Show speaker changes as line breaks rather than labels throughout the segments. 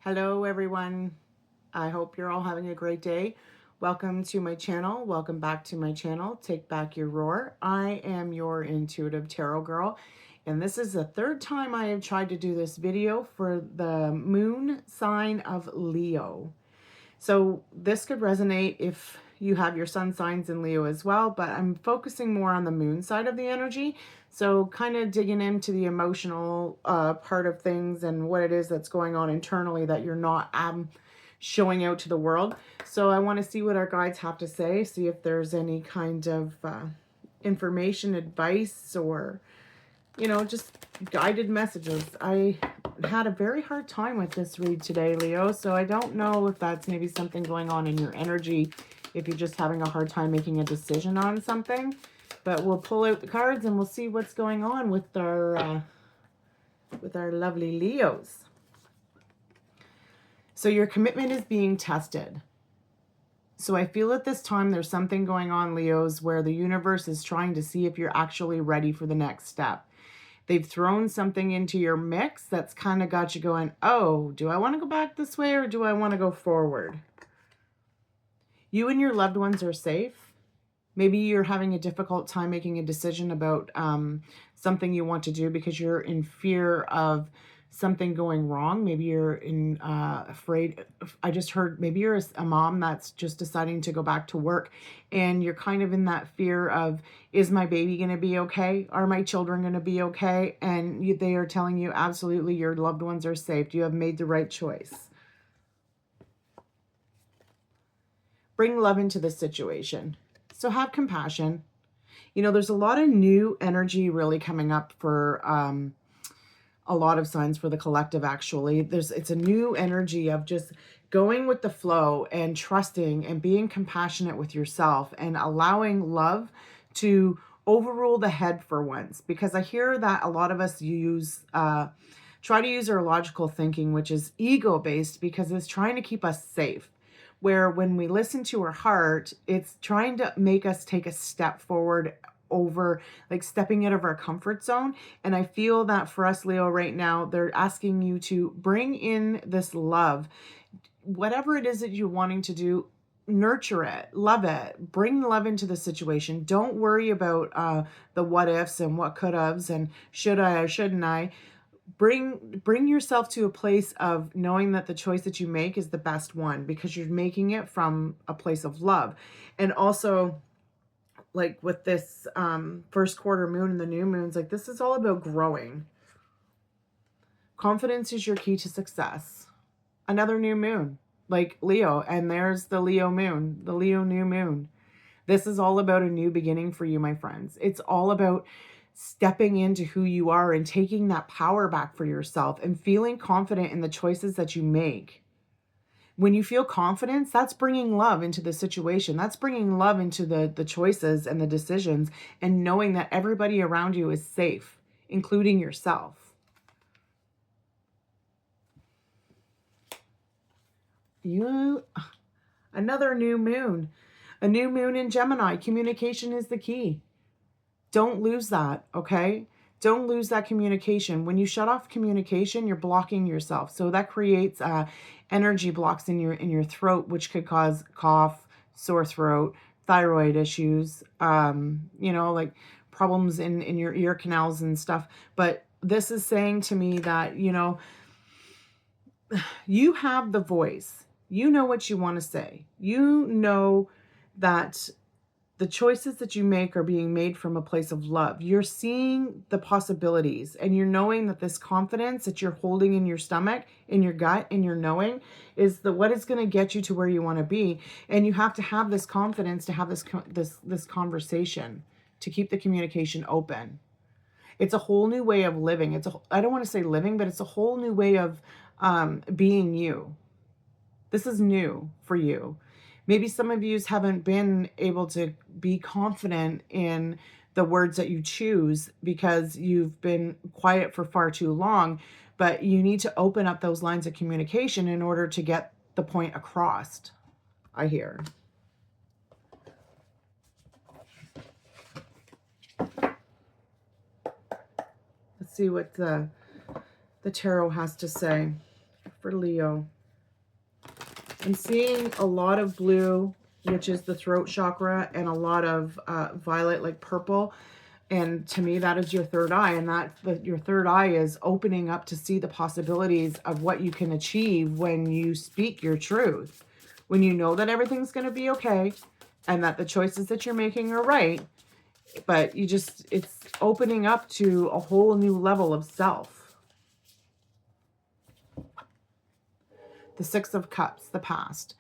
Hello everyone. I hope you're all having a great day. Welcome to my channel. Welcome back to my channel. Take back your roar. I am your intuitive tarot girl. And this is the third time I have tried to do this video for the moon sign of Leo. So this could resonate if you have your sun signs in Leo as well, but I'm focusing more on the moon side of the energy. So kind of digging into the emotional part of things and what it is that's going on internally that you're not showing out to the world. So I want to see what our guides have to say, see if there's any kind of information, advice, or just guided messages. I had a very hard time with this read today, Leo, so I don't know if that's maybe something going on in your energy, if you're just having a hard time making a decision on something. But we'll pull out the cards and we'll see what's going on with our lovely Leos. So your commitment is being tested. So I feel at this time there's something going on, Leos, where the universe is trying to see if you're actually ready for the next step. They've thrown something into your mix that's kind of got you going, oh, do I want to go back this way or do I want to go forward? You and your loved ones are safe. Maybe you're having a difficult time making a decision about something you want to do because you're in fear of something going wrong. Maybe you're afraid. I just heard maybe you're a mom that's just deciding to go back to work and you're kind of in that fear of, is my baby going to be okay? Are my children going to be okay? And they are telling you absolutely your loved ones are safe. You have made the right choice. Bring love into this situation. So have compassion. There's a lot of new energy really coming up for a lot of signs for the collective, actually. It's a new energy of just going with the flow and trusting and being compassionate with yourself and allowing love to overrule the head for once. Because I hear that a lot of us try to use our logical thinking, which is ego-based, because it's trying to keep us safe. Where when we listen to our heart, it's trying to make us take a step forward over, like stepping out of our comfort zone. And I feel that for us, Leo, right now, they're asking you to bring in this love. Whatever it is that you're wanting to do, nurture it, love it, bring love into the situation. Don't worry about the what ifs and what could haves and should I or shouldn't I. Bring yourself to a place of knowing that the choice that you make is the best one because you're making it from a place of love. And also, like with this first quarter moon and the new moons, like this is all about growing. Confidence is your key to success. Another new moon, like Leo, and there's the Leo moon, the Leo new moon. This is all about a new beginning for you, my friends. It's all about stepping into who you are and taking that power back for yourself and feeling confident in the choices that you make. When you feel confidence, that's bringing love into the situation. That's bringing love into the choices and the decisions and knowing that everybody around you is safe, including yourself. Another new moon. A new moon in Gemini. Communication is the key. Don't lose that, okay? Don't lose that communication. When you shut off communication, you're blocking yourself. So that creates energy blocks in your throat, which could cause cough, sore throat, thyroid issues, like problems in your ear canals and stuff. But this is saying to me that, you have the voice. You know what you want to say. You know that the choices that you make are being made from a place of love. You're seeing the possibilities and you're knowing that this confidence that you're holding in your stomach, in your gut, and you're knowing is what is going to get you to where you want to be. And you have to have this confidence to have this conversation, to keep the communication open. It's a whole new way of living. I don't want to say living, but it's a whole new way of being you. This is new for you. Maybe some of you haven't been able to be confident in the words that you choose because you've been quiet for far too long, but you need to open up those lines of communication in order to get the point across, I hear. Let's see what the tarot has to say for Leo. I'm seeing a lot of blue, which is the throat chakra, and a lot of violet, like purple. And to me, that is your third eye. And your third eye is opening up to see the possibilities of what you can achieve when you speak your truth. When you know that everything's going to be okay and that the choices that you're making are right. But it's opening up to a whole new level of self. The Six of Cups, the past.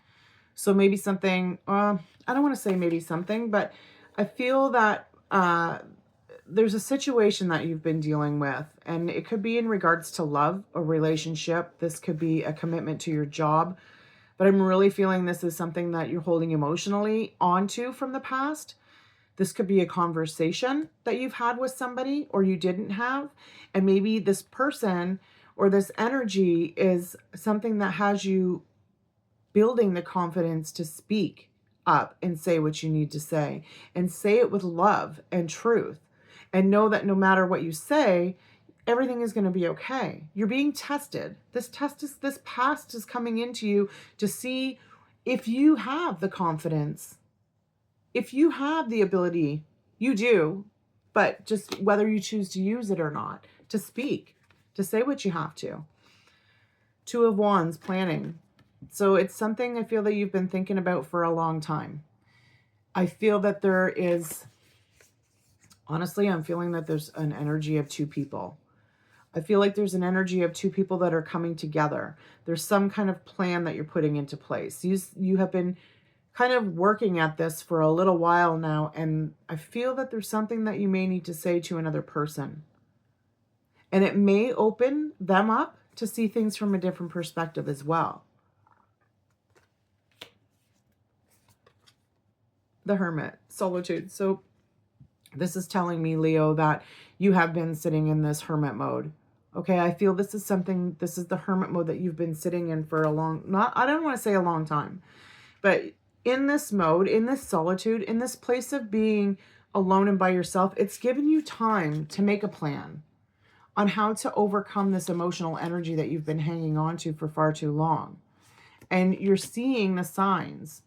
So maybe something, I don't want to say maybe something, but I feel that there's a situation that you've been dealing with, and it could be in regards to love or relationship. This could be a commitment to your job, but I'm really feeling this is something that you're holding emotionally onto from the past. This could be a conversation that you've had with somebody or you didn't have, and maybe this person or this energy is something that has you building the confidence to speak up and say what you need to say, and say it with love and truth, and know that no matter what you say, everything is going to be okay. You're being tested. This past is coming into you to see if you have the confidence, if you have the ability. You do, but just whether you choose to use it or not, to speak, to say what you have to. Two of Wands, planning. So it's something I feel that you've been thinking about for a long time. I feel that there is, honestly, I'm feeling that there's an energy of two people. I feel like there's an energy of two people that are coming together. There's some kind of plan that you're putting into place. You have been kind of working at this for a little while now, and I feel that there's something that you may need to say to another person. And it may open them up to see things from a different perspective as well. The Hermit, solitude. So this is telling me, Leo, that you have been sitting in this hermit mode. Okay, I feel this is the hermit mode that you've been sitting in for I don't want to say a long time, but in this mode, in this solitude, in this place of being alone and by yourself, it's given you time to make a plan on how to overcome this emotional energy that you've been hanging on to for far too long. And you're seeing the signs,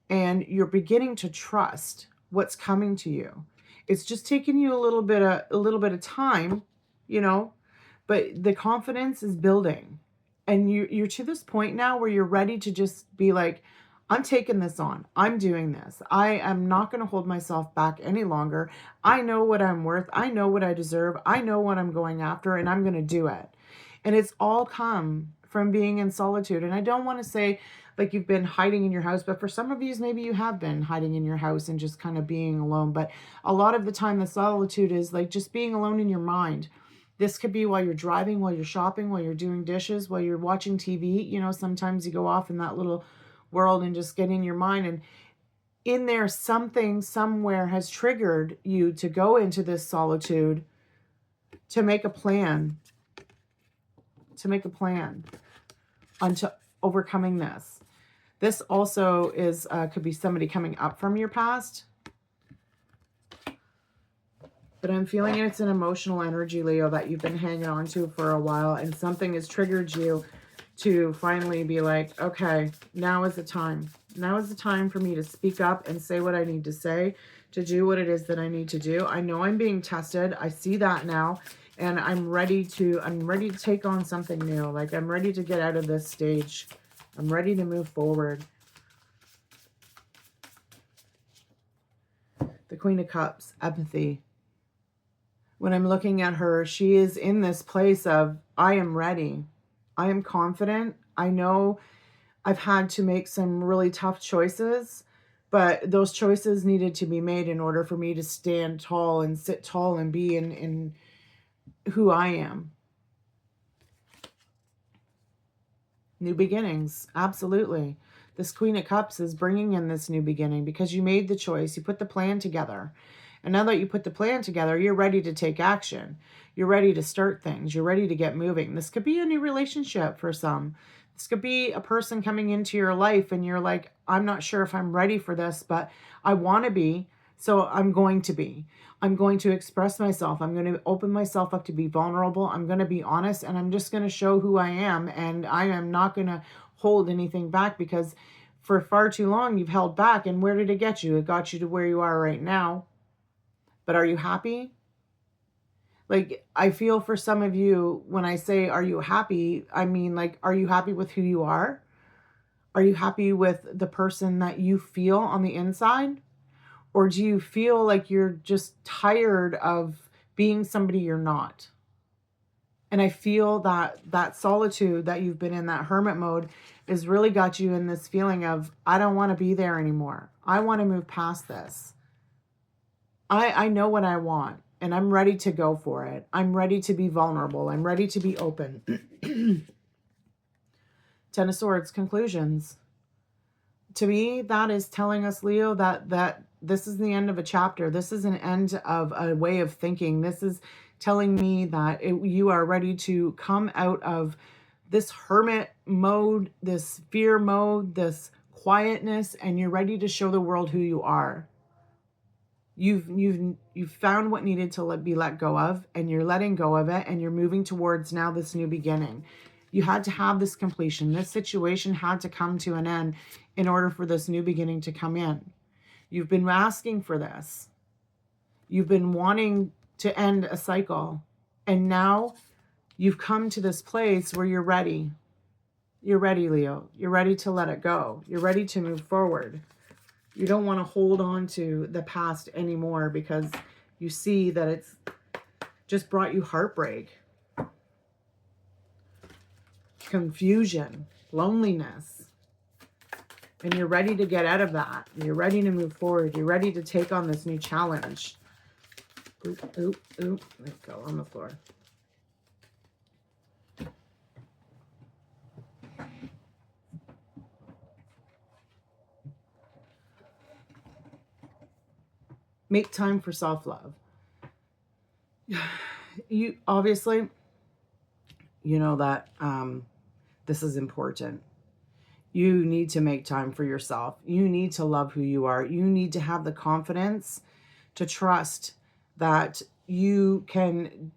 and you're beginning to trust what's coming to you. It's just taking you a little bit of time, but the confidence is building. And you're to this point now where you're ready to just be like, I'm taking this on. I'm doing this. I am not going to hold myself back any longer. I know what I'm worth. I know what I deserve. I know what I'm going after, and I'm going to do it. And it's all come from being in solitude. And I don't want to say like you've been hiding in your house, but for some of you, maybe you have been hiding in your house and just kind of being alone. But a lot of the time, the solitude is like just being alone in your mind. This could be while you're driving, while you're shopping, while you're doing dishes, while you're watching TV. Sometimes you go off in that little world and just get in your mind, and in there something somewhere has triggered you to go into this solitude, to make a plan onto overcoming this. This also is could be somebody coming up from your past, but I'm feeling it's an emotional energy, Leo, that you've been hanging on to for a while, and something has triggered you to finally be like, okay, now is the time. Now is the time for me to speak up and say what I need to say, to do what it is that I need to do. I know I'm being tested. I see that now, and I'm ready to take on something new. Like, I'm ready to get out of this stage. I'm ready to move forward. The Queen of Cups, empathy. When I'm looking at her, she is in this place of, I am ready. I am confident. I know I've had to make some really tough choices, but those choices needed to be made in order for me to stand tall and sit tall and be in who I am. New beginnings. Absolutely. This Queen of Cups is bringing in this new beginning because you made the choice. You put the plan together. And now that you put the plan together, you're ready to take action. You're ready to start things. You're ready to get moving. This could be a new relationship for some. This could be a person coming into your life and you're like, I'm not sure if I'm ready for this, but I want to be, so I'm going to be. I'm going to express myself. I'm going to open myself up to be vulnerable. I'm going to be honest, and I'm just going to show who I am, and I am not going to hold anything back, because for far too long, you've held back. And where did it get you? It got you to where you are right now. But are you happy? Like, I feel for some of you, when I say, are you happy? I mean, like, are you happy with who you are? Are you happy with the person that you feel on the inside? Or do you feel like you're just tired of being somebody you're not? And I feel that that solitude that you've been in, that hermit mode, has really got you in this feeling of, I don't want to be there anymore. I want to move past this. I know what I want, and I'm ready to go for it. I'm ready to be vulnerable. I'm ready to be open. Ten of Swords, conclusions. To me, that is telling us, Leo, that this is the end of a chapter. This is an end of a way of thinking. This is telling me that you are ready to come out of this hermit mode, this fear mode, this quietness, and you're ready to show the world who you are. You've found what needed to be let go of, and you're letting go of it, and you're moving towards now this new beginning. You had to have this completion. This situation had to come to an end in order for this new beginning to come in. You've been asking for this. You've been wanting to end a cycle, and now you've come to this place where you're ready. You're ready, Leo. You're ready to let it go. You're ready to move forward. You don't want to hold on to the past anymore because you see that it's just brought you heartbreak, confusion, loneliness. And you're ready to get out of that. You're ready to move forward. You're ready to take on this new challenge. Oop, oop, oop. Let it go on the floor. Make time for self-love. You obviously, you know that this is important. You need to make time for yourself. You need to love who you are. You need to have the confidence to trust that you can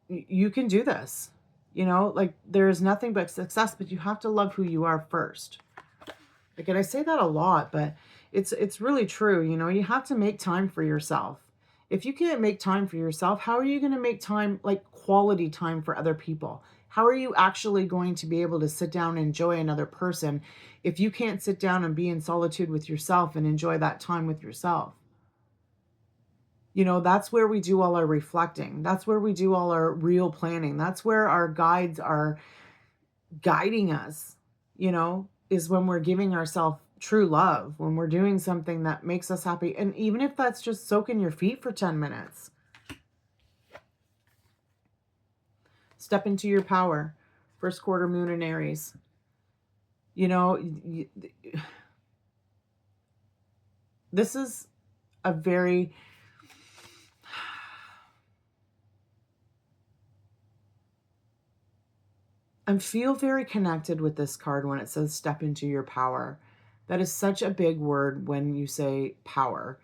do this. You know, like, there is nothing but success, but you have to love who you are first. Like, and I say that a lot, but it's really true. You know, you have to make time for yourself. If you can't make time for yourself, how are you going to make time, like quality time, for other people? How are you actually going to be able to sit down and enjoy another person if you can't sit down and be in solitude with yourself and enjoy that time with yourself? You know, that's where we do all our reflecting. That's where we do all our real planning. That's where our guides are guiding us, you know, is when we're giving ourselves true love, when we're doing something that makes us happy. And even if that's just soaking your feet for 10 minutes. Step into your power. First quarter moon in Aries. You know, this is a very... I feel very connected with this card when it says step into your power. That is such a big word when you say power.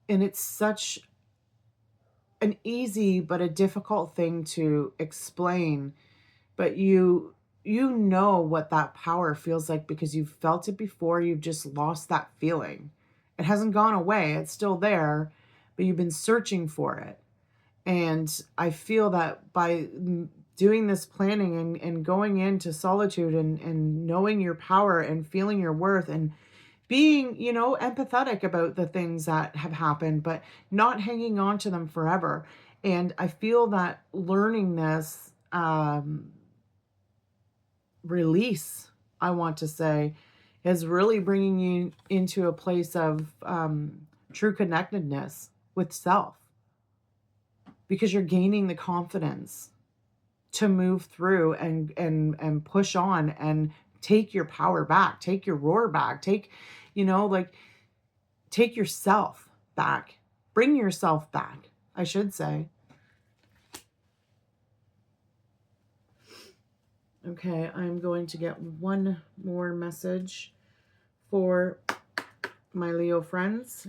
And it's such an easy but a difficult thing to explain. But you know what that power feels like because you've felt it before. You've just lost that feeling. It hasn't gone away. It's still there, but you've been searching for it. And I feel that by doing this planning and going into solitude and knowing your power and feeling your worth and being, you know, empathetic about the things that have happened, but not hanging on to them forever. And I feel that learning this release, I want to say, is really bringing you into a place of true connectedness with self, because you're gaining the confidence to move through and push on and take your power back, take your roar back, take, you know, like, take yourself back, bring yourself back, I should say. Okay, I'm going to get one more message for my Leo friends.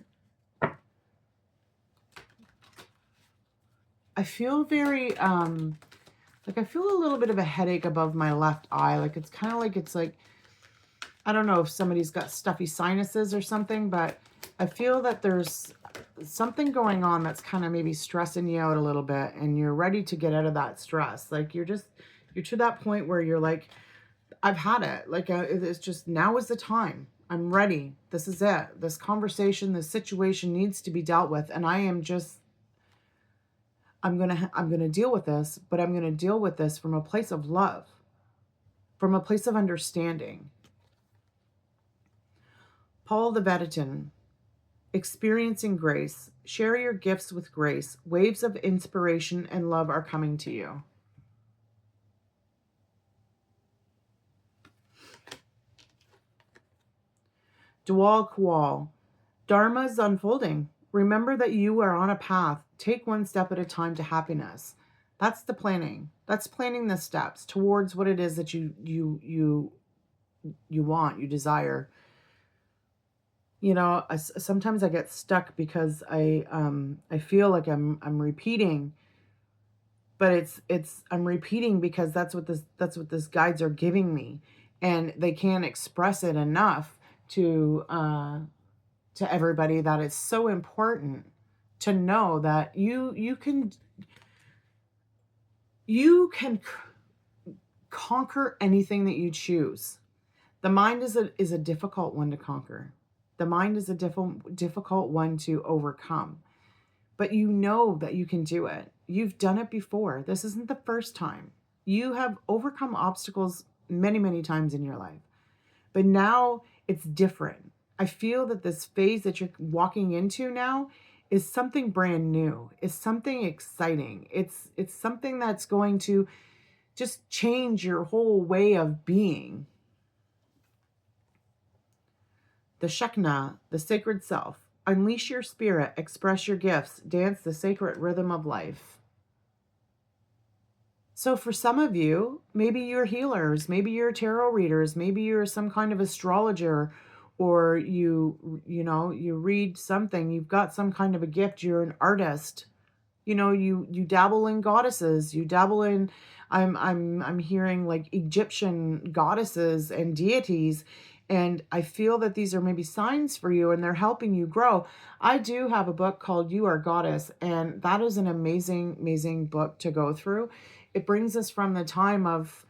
I feel very, like, I feel a little bit of a headache above my left eye. Like, it's kind of like, it's like, I don't know if somebody's got stuffy sinuses or something, but I feel that there's something going on that's kind of maybe stressing you out a little bit, and you're ready to get out of that stress. Like you're to that point where you're like, I've had it. Like it's just, now is the time. I'm ready. This is it. This conversation, this situation needs to be dealt with. And I'm going to deal with this, but I'm going to deal with this from a place of love, from a place of understanding. Paul the Vatican, experiencing grace. Share your gifts with grace. Waves of inspiration and love are coming to you. Dwal Kual, Dharma is unfolding. Remember that you are on a path. Take one step at a time to happiness. That's the planning. That's planning the steps towards what it is that you want, you desire. You know, sometimes I get stuck because I feel like I'm repeating, but I'm repeating because that's what this guides are giving me, and they can't express it enough to everybody that it's so important to know that you can conquer anything that you choose. The mind is a difficult one to conquer. The mind is a difficult one to overcome. But you know that you can do it. You've done it before. This isn't the first time. You have overcome obstacles many, many times in your life. But now it's different. I feel that this phase that you're walking into now is something brand new. It's something exciting. It's something that's going to just change your whole way of being. The Shekinah, the sacred self. Unleash your spirit, express your gifts, dance the sacred rhythm of life. So for some of you, maybe you're healers, maybe you're tarot readers, maybe you're some kind of astrologer, or you read something, you've got some kind of a gift, you're an artist. You dabble in goddesses, you dabble in I'm hearing like Egyptian goddesses and deities, and I feel that these are maybe signs for you and they're helping you grow. I do have a book called You Are Goddess, and that is an amazing, amazing book to go through. It brings us from the time of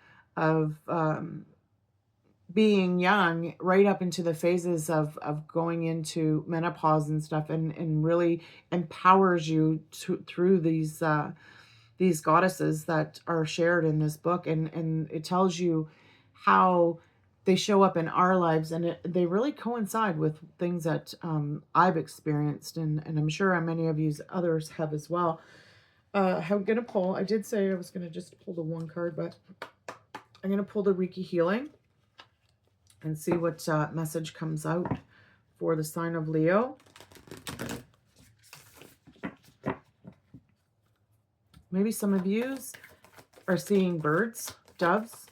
being young right up into the phases of going into menopause and stuff, and really empowers you through these goddesses that are shared in this book, and it tells you how they show up in our lives, and they really coincide with things that I've experienced, and I'm sure many of you others have as well. I'm going to pull, I did say I was going to just pull the one card, but I'm going to pull the Reiki healing and see what message comes out for the sign of Leo. Maybe some of you are seeing birds, doves.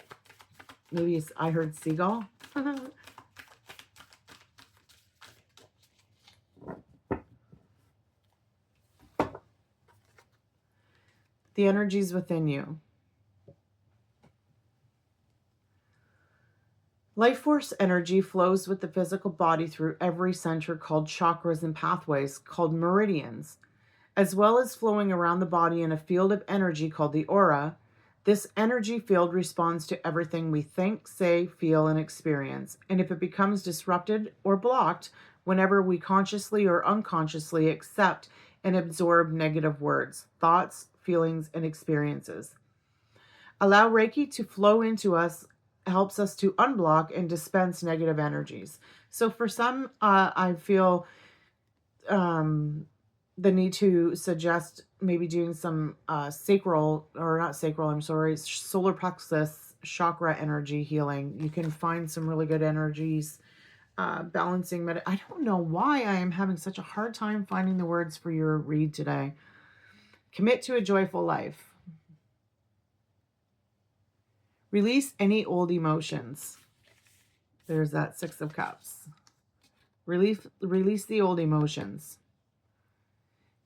Maybe I heard seagull. The energies within you. Life force energy flows with the physical body through every center called chakras and pathways called meridians, as well as flowing around the body in a field of energy called the aura. This energy field responds to everything we think, say, feel, and experience. And if it becomes disrupted or blocked, whenever we consciously or unconsciously accept and absorb negative words, thoughts, feelings, and experiences. Allow Reiki to flow into us helps us to unblock and dispense negative energies. So for some, I feel the need to suggest maybe doing some solar plexus chakra energy healing. You can find some really good energies, balancing. I don't know why I am having such a hard time finding the words for your read today. Commit to a joyful life. Release any old emotions. There's that Six of Cups. Release the old emotions.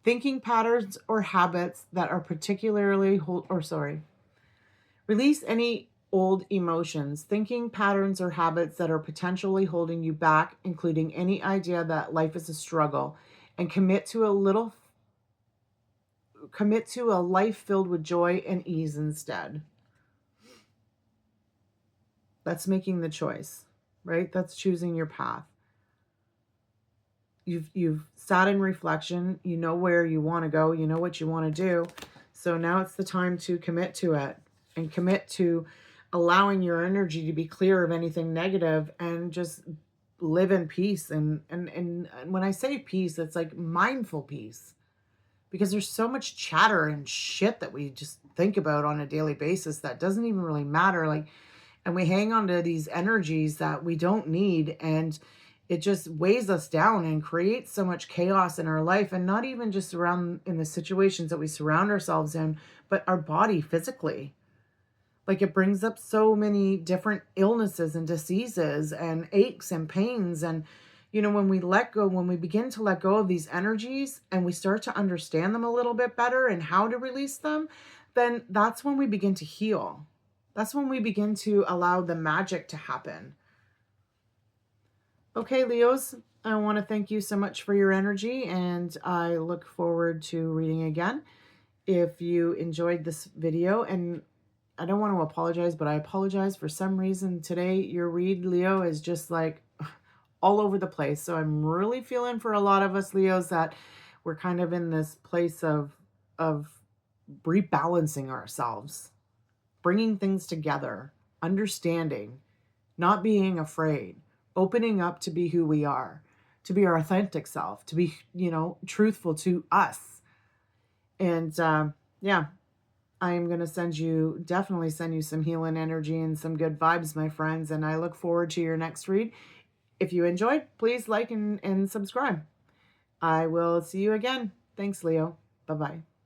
Thinking patterns or habits that are release any old emotions, thinking patterns or habits that are potentially holding you back, including any idea that life is a struggle, and commit to a life filled with joy and ease instead. That's making the choice, right? That's choosing your path. You've sat in reflection, you know where you want to go, you know what you want to do. So now it's the time to commit to it and commit to allowing your energy to be clear of anything negative and just live in peace. And when I say peace, it's like mindful peace, because there's so much chatter and shit that we just think about on a daily basis that doesn't even really matter. Like, and we hang on to these energies that we don't need, and it just weighs us down and creates so much chaos in our life, and not even just around in the situations that we surround ourselves in, but our body physically. Like, it brings up so many different illnesses and diseases and aches and pains. And when we begin to let go of these energies and we start to understand them a little bit better and how to release them, then that's when we begin to heal. That's when we begin to allow the magic to happen. Okay, Leos, I want to thank you so much for your energy, and I look forward to reading again. If you enjoyed this video, and I don't want to apologize, but I apologize, for some reason today your read, Leo, is just like all over the place. So I'm really feeling for a lot of us Leos that we're kind of in this place of rebalancing ourselves, bringing things together, understanding, not being afraid, opening up to be who we are, to be our authentic self, to be, truthful to us. And yeah, I'm going to definitely send you some healing energy and some good vibes, my friends. And I look forward to your next read. If you enjoyed, please like and subscribe. I will see you again. Thanks, Leo. Bye-bye.